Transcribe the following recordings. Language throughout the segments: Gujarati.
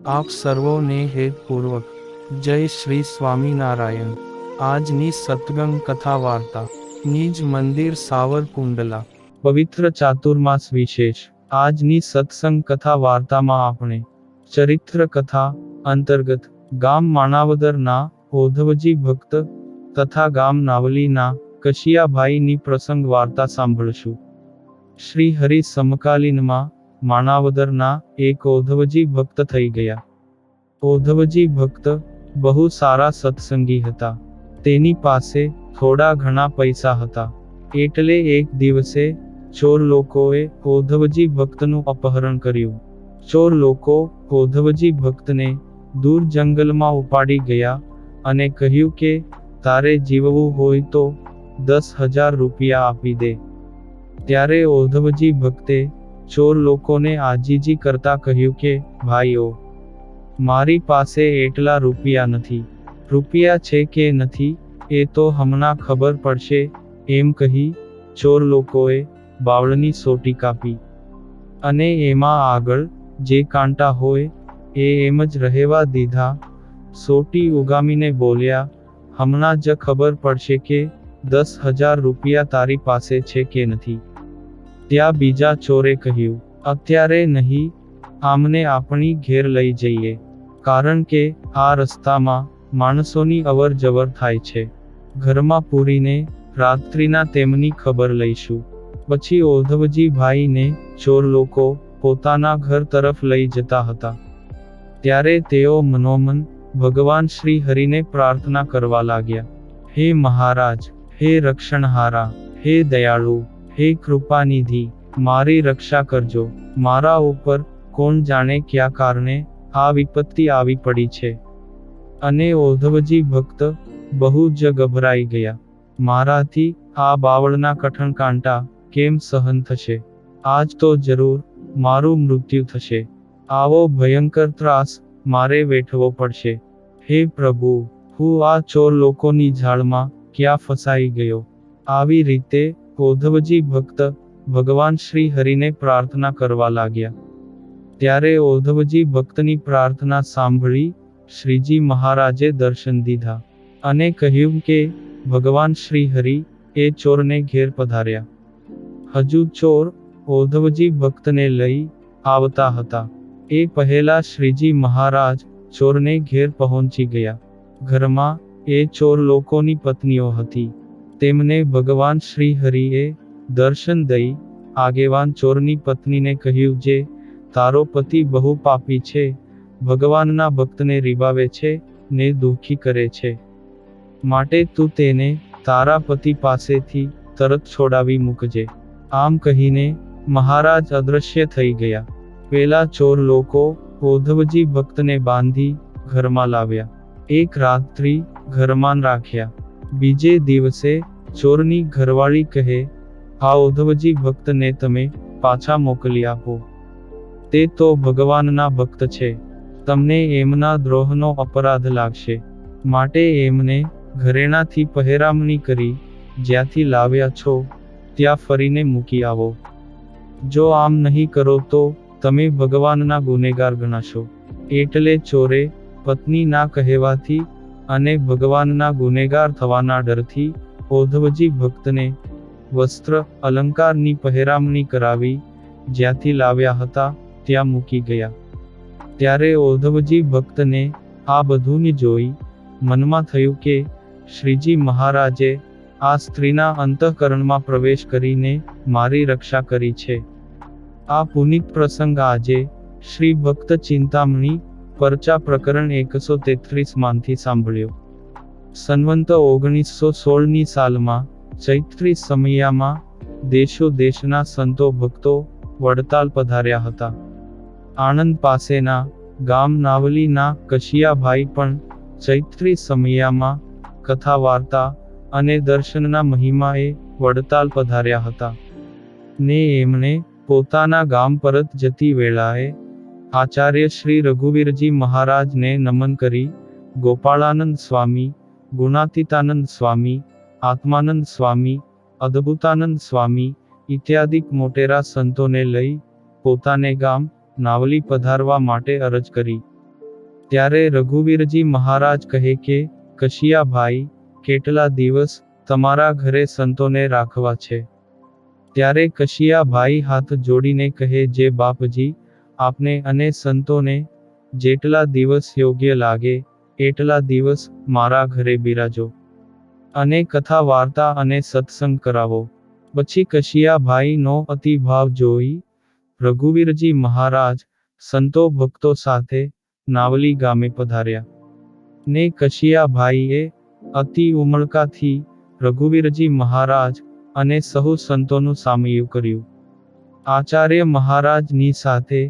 આપ સર્વોને હેતપૂર્વક જય શ્રી સ્વામિનારાયણ। આજની સત્સંગ કથા વાર્તા નિજ મંદિર સાવરકુંડલા પવિત્ર ચાતુર્માસ વિશેષ। આજની સત્સંગ કથા વાર્તામાં આપણે ચરિત્ર કથા અંતર્ગત ગામ માણાવદરના ઓધવજી ભક્ત તથા ગામ નાવલીના કશિયાભાઈની પ્રસંગ વાર્તા સાંભળશું। શ્રી હરિ સમકાલીનમાં માણાવદરના એક ઓધવજી ભક્ત થઈ ગયા। ઓધવજી ભક્ત બહુ સારા સત્સંગી હતા। તેની પાસે થોડા ઘણા પૈસા હતા। એટલે એક દિવસે ચોર લોકોએ ઓધવજી ભક્તનું અપહરણ કર્યું। ચોર લોકો ઓધવજી ભક્તને દૂર જંગલમાં ઉપાડી ગયા અને કહ્યું કે તારે જીવવું હોય તો 10,000 રૂપિયા આપી દે। ત્યારે ઓધવજી ભક્તે ચોર લોકોને આજીજી કરતા કહ્યું કે ભાઈઓ, મારી પાસે એટલા રૂપિયા નથી। રૂપિયા છે કે નથી એ તો હમણાં ખબર પડશે એમ કહી ચોર લોકોએ બાવળની સોટી કાપી અને એમાં આગળ જે કાંટા હોય એ એમ જ રહેવા દીધા। સોટી ઉગામીને બોલ્યા, હમણાં જ ખબર પડશે કે 10,000 રૂપિયા તારી પાસે છે કે નથી। ત્યાં બીજા ચોરે કહ્યું, અત્યારે નહીં, આમને આપણી ઘેર લઈ જઈએ, કારણ કે આ રસ્તામાં માણસોની અવર જવર થાય છે। ઘરમાં પૂરીને રાત્રિના તેમની ખબર લઈશું। પછી ઓધવજી ભાઈને ચોર લોકો પોતાના ઘર તરફ લઈ જતા હતા। ત્યારે તેઓ મનોમન ભગવાન શ્રી હરિને પ્રાર્થના કરવા લાગ્યા, હે મહારાજ, હે રક્ષણહારા, હે દયાળુ, હે કૃપાનિધિ, મારી રક્ષા કરજો। મારા ઉપર કોણ જાણે ક્યાં કારણે આ વિપત્તિ આવી પડી છે। અને ઓધવજી ભક્ત બહુ જ ગભરાઈ ગયા। મારાથી આ બાવળના કઠણ કાંટા કેમ સહન થશે? આજ તો જરૂર મારું મૃત્યુ થશે। આવો ભયંકર ત્રાસ મારે વેઠવો પડશે। હે પ્રભુ, હું આ ચોર લોકોની ઝાળમાં ક્યાં ફસાઈ ગયો? આવી રીતે ઓધવજી ભક્ત ભગવાન શ્રી હરિને પ્રાર્થના કરવા લાગ્યા। ત્યારે ઓધવજી ભક્તની પ્રાર્થના સાંભળી શ્રીજી મહારાજે દર્શન દીધા અને કહ્યું કે ભગવાન શ્રી હરિ એ ચોરને ઘેર પધાર્યા। હજુ ચોર ઓધવજી ભક્તને લઈ આવતા હતા એ પહેલા શ્રીજી મહારાજ ચોરને ઘેર પહોંચી ગયા। ઘરમાં એ ચોર લોકોની પત્નીઓ હતી। તેમને ભગવાન શ્રી હરિએ દર્શન દઈ આગેવાન ચોરની પત્નીને કહ્યું, જે તારો પતિ બહુ પાપી છે, ભગવાનના ભક્તને રીબાવે છે ને દુઃખી કરે છે, માટે તું તેને તારા પતિ પાસેથી તરત છોડાવી મૂકજે। આમ કહીને મહારાજ અદૃશ્ય થઈ ગયા। પેલા ચોર લોકો ઓધવજી ભક્તને બાંધી ઘરમાં લાવ્યા। એક રાત્રિ ઘરમાં રાખ્યા। બીજે દિવસે ચોરની ઘરવાળી કહે, આ ઓધવજી ભક્તને તમે પાછા મોકલી આપો। તે તો ભગવાનના ભક્ત છે, તમને એમના દ્રોહનો અપરાધ લાગશે, માટે એમને ઘરેણાથી પહેરામણી કરી જ્યાંથી લાવ્યા છો ત્યાં ફરીને મૂકી આવો। જો આમ નહીં કરો તો તમે ભગવાનના ગુનેગાર ગણાશો। એટલે ચોરે પત્ની ના કહેવાથી અને ભગવાનના ગુનેગાર થવાના ડરથી ઓધવજી ભક્તને વસ્ત્ર અલંકારની પહેરામણી કરાવી જ્યાંથી લાવ્યા હતા ત્યાં મૂકી ગયા। ત્યારે ઓધવજી ભક્તને આ બધું જોઈ મનમાં થયું કે શ્રીજી મહારાજે આ સ્ત્રીના અંતઃકરણમાં પ્રવેશ કરીને મારી રક્ષા કરી છે। આ પુનિત પ્રસંગ આજે શ્રી ભક્ત ચિંતામણી પરચા પ્રકરણ 133 માંથી સાંભળ્યો। સંવંત 1916ની સાલમાં ચૈત્રી સમયામાં દેશો દેશના સંતો ભક્તો વડતાલ પધાર્યા હતા। આણંદ પાસેના ગામ નાવલીના કશિયાભાઈ પણ ચૈત્રી સમયામાં કથા વાર્તા અને દર્શનના મહિમાએ વડતાલ પધાર્યા હતા ને એમણે પોતાના ગામ પરત જતી વેળાએ આચાર્ય શ્રી રઘુવીરજી મહારાજને નમન કરી ગોપાળાનંદ સ્વામી, ગુણાતીતાનંદ સ્વામી, આત્માનંદ સ્વામી, અદ્ભુતાનંદ સ્વામી ઇત્યાદિક મોટેરા સંતોને લઈ પોતાને ગામ નાવલી પધારવા માટે અરજ કરી। ત્યારે રઘુવીરજી મહારાજ કહે કે, કશિયાભાઈ, કેટલા દિવસ તમારા ઘરે સંતોને રાખવા છે? ત્યારે કશિયાભાઈ હાથ જોડીને કહે, જે બાપજી, આપને અને સંતોને જેટલા દિવસ યોગ્ય લાગે એટલા દિવસ મારા ઘરે બિરાજો અને કથા વાર્તા અને સત્સંગ કરાવો. પછી કશિયાભાઈનો અતિભાવ જોઈ રઘુવીરજી મહારાજ સંતો ભક્તો સાથે નાવલી ગામે પધાર્યા. ને કશિયાભાઈએ અતિ ઉમળકાથી રઘુવીરજી મહારાજ અને સહુ સંતોનું સામયું કર્યું. આચાર્ય મહારાજની સાથે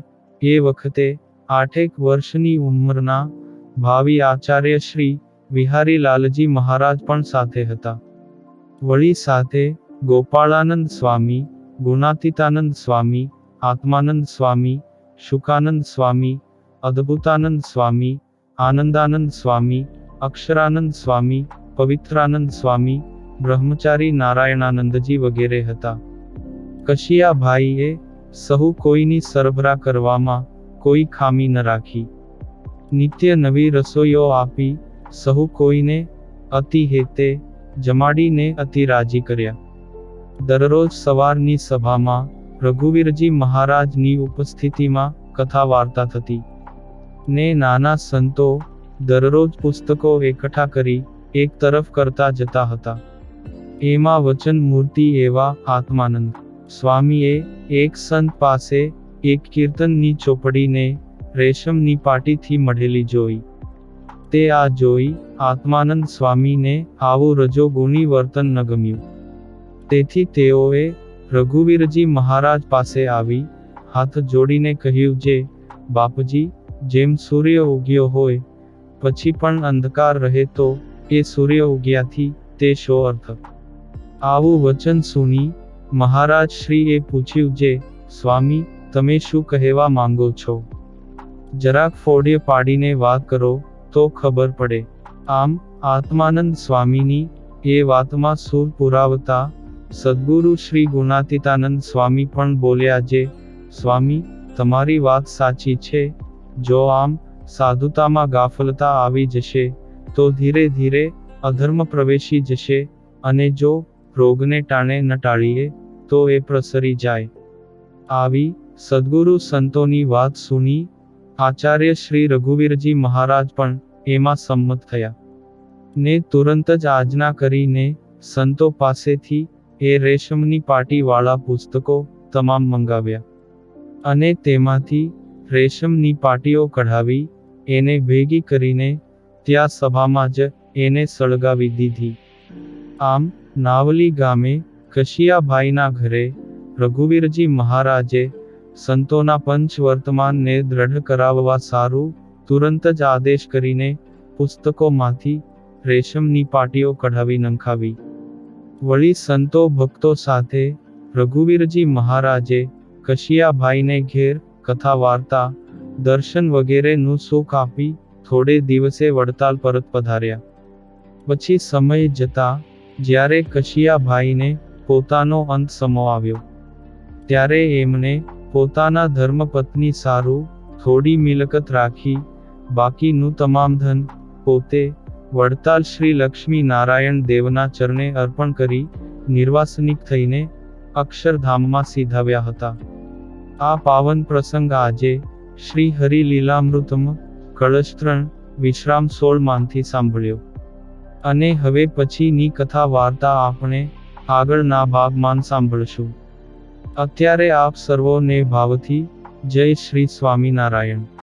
એ વખતે 8 વર્ષની ઉંમરના ભાવિ આચાર્ય શ્રી વિહારીલાલજી મહારાજ પણ સાથે હતા. વળી સાથે ગોપાળાનંદ સ્વામી, ગુણાતીતાનંદ સ્વામી, આત્માનંદ સ્વામી, શુકાનંદ સ્વામી, અદ્ભુતાનંદ સ્વામી, આનંદાનંદ સ્વામી, અક્ષરાનંદ સ્વામી, પવિત્રાનંદ સ્વામી, બ્રહ્મચારી નારાયણાનંદજી વગેરે હતા. કશિયાભાઈએ સહુ કોઈની સરભરા કરવામાં કોઈ ખામી ન રાખી. નિત્ય નવી રસોઈઓ આપી સહુ કોઈને અતિ હેતે જમાડીને અતિ રાજી કર્યા. દરરોજ સવારની સભામાં રઘુવીરજી મહારાજની ઉપસ્થિતિમાં કથા વાર્તા થતી. ને નાના સંતો દરરોજ પુસ્તકો એકઠા કરી એક તરફ કરતા જતા હતા. એમાં વચન મૂર્તિ એવા આત્માનંદ સ્વામીએ એક સંત પાસે એક કીર્તનની ચોપડીને રેશમની પાટીથી મઢેલી જોઈ. તે આ જોઈ આત્માનંદ સ્વામીને આવું રજોગુણી વર્તન ન ગમ્યું. તેથી તેઓએ રઘુવીરજી મહારાજ પાસે આવી હાથ જોડીને કહ્યું, જે બાપજી, જેમ સૂર્ય ઉગ્યો હોય પછી પણ અંધકાર રહે તો એ સૂર્ય ઉગ્યાથી તે શો અર્થ? આવું વચન સુની મહારાજ શ્રીએ પૂછ્યું, જે સ્વામી, તમે શું કહેવા માંગો છો? જરાક ફોડે પાડીને વાત કરો તો ખબર પડે. આમ આત્માનંદ સ્વામીની એ વાતમાં સૂર પુરાવતા સદ્ગુરુ શ્રી ગુણાતીતાનંદ સ્વામી પણ બોલ્યા, જે સ્વામી, તમારી વાત સાચી છે. જો આમ સાધુતામાં ગાફલતા આવી જશે તો ધીરે ધીરે અધર્મ પ્રવેશી જશે, અને જો રોગને ટાણે ન ટાળીએ તો એ પ્રસરી જાય. આવી સદ્ગુરુ સંતોની વાત સુની આચાર્ય શ્રી રઘુવીરજી મહારાજ પણ એમાં સંમત થયા. ને તુરંત જ આજ્ઞા કરીને સંતો પાસેથી એ રેશમની પાટીવાળા પુસ્તકો તમામ મંગાવ્યા. અને તેમાંથી રેશમની પાટીઓ કઢાવી એને ભેગી કરીને ત્યાં સભામાં જ એને સળગાવી દીધી. આમ નાવલી ગામે કશિયાભાઈના ઘરે રઘુવીરજી મહારાજે સંતોના પંચવર્તમાનને દ્રઢ કરાવવા સારું તુરંત જ આદેશ કરીને પુસ્તકોમાંથી રેશમની પાટીઓ કઢાવી નંખાવી. વળી સંતો ભક્તો સાથે રઘુવીરજી મહારાજે કશિયાભાઈને ઘેર કથા વાર્તા, દર્શન વગેરેનું સુખ આપી થોડે દિવસે વડતાલ પરત પધાર્યા. પછી સમય જતા જ્યારે કશિયાભાઈને પોતાનો અંત સમો આવ્યો ત્યારે એમણે પોતાના ધર્મપત્ની સારું થોડી મિલકત રાખી બાકીનું તમામ ધન પોતે વડતાલ શ્રી લક્ષ્મી નારાયણ દેવના ચરણે અર્પણ કરી નિર્વાસનિક થઈને અક્ષરધામમાં સીધાવ્યા હતા. આ પાવન પ્રસંગ આજે શ્રી હરિ લીલામૃતમ કળશ 3 વિશ્રામ 16 માંથી સાંભળ્યો. અને હવે પછીની કથા વાર્તા આપણે આગળના ભાગમાં સાંભળશું. અત્યારે આપ સર્વોને ભાવથી જય શ્રી સ્વામિનારાયણ.